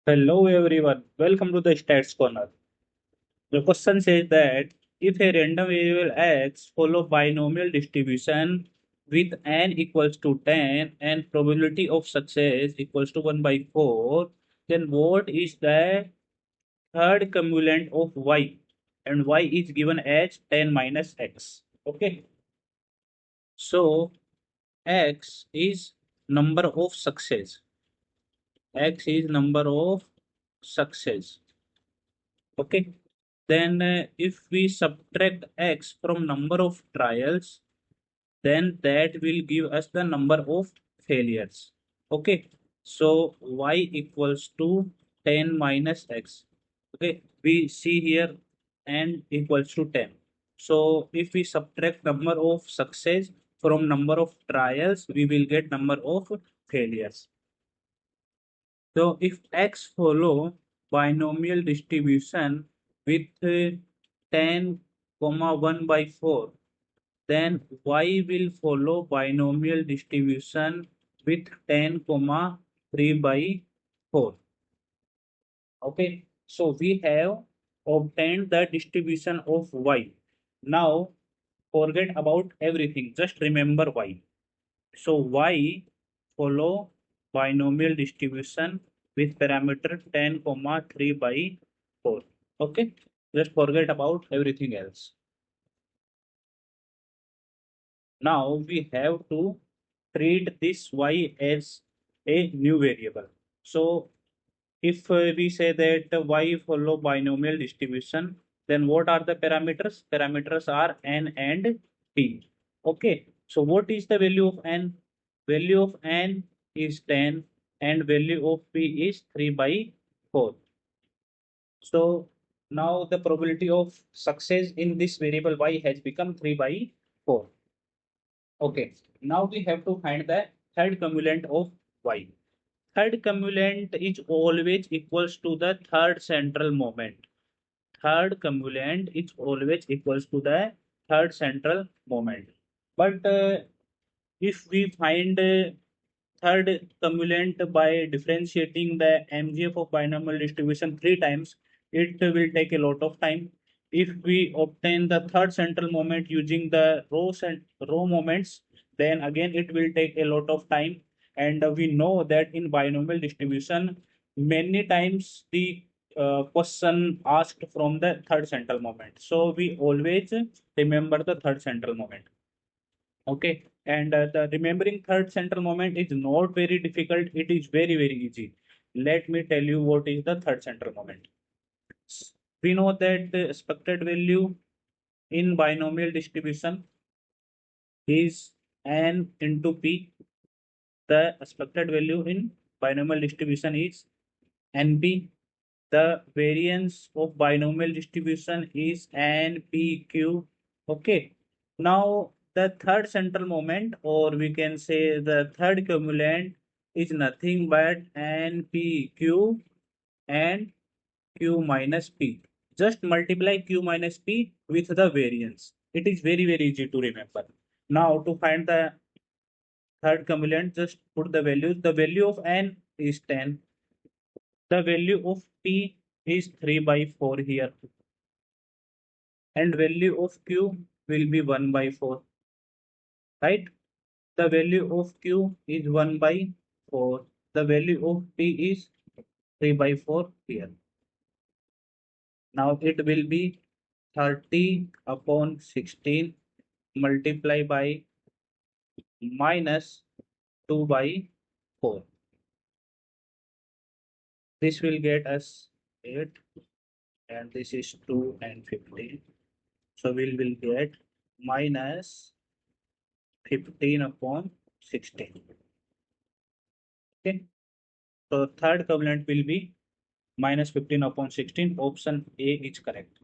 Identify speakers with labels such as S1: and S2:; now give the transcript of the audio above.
S1: Hello everyone, welcome to the Stats Corner. The question says that if a random variable x follow binomial distribution with n equals to 10 and probability of success equals to 1 by 4, then what is the third cumulant of y? And y is given as 10 minus x. Okay, so x is number of success. X is number of success. Okay. Then if we subtract x from number of trials, then that will give us the number of failures. Okay. So y equals to 10 minus x. Okay. We see here n equals to 10. So if we subtract number of success from number of trials, we will get number of failures. So if x follow binomial distribution with 10 comma 1 by 4, then y will follow binomial distribution with 10 comma 3 by 4. Okay, so we have obtained the distribution of y. Now forget about everything, just remember y. So y follow binomial distribution with parameter 10 comma 3 by 4. Okay, just forget about everything else. Now we have to treat this y as a new variable. So if we say that y follow binomial distribution, then what are the parameters? Parameters are n and p. Okay, so what is the value of n? Value of n is 10 and value of p is 3 by 4. So now the probability of success in this variable y has become 3 by 4. Okay, now we have to find the third cumulant of y. Third cumulant is always equals to the third central moment. Third cumulant is always equals to the third central moment. But if we find third cumulant by differentiating the MGF of binomial distribution three times, it will take a lot of time. If we obtain the third central moment using the rows and row moments, then again it will take a lot of time. And we know that in binomial distribution, many times the question asked from the third central moment. So we always remember the third central moment. Okay, and the remembering third central moment is not very difficult. It is very, very easy. Let me tell you what is the third central moment. We know that the expected value in binomial distribution is n into p. The expected value in binomial distribution is np. The variance of binomial distribution is npq. Okay. Now the third central moment, or we can say the third cumulant, is nothing but npq and q minus p. Just multiply q minus p with the variance. It is very, very easy to remember. Now to find the third cumulant, just put the values. The value of n is 10. The value of p is 3 by 4 here. And value of q will be 1 by 4. Right? The value of q is 1 by 4. The value of p is 3 by 4 here. Now it will be 30 upon 16 multiplied by minus 2 by 4. This will get us 8, and this is 2 and 15. So we will get minus 15 upon 16. Okay. So third cumulant will be minus 15 upon 16. Option A is correct.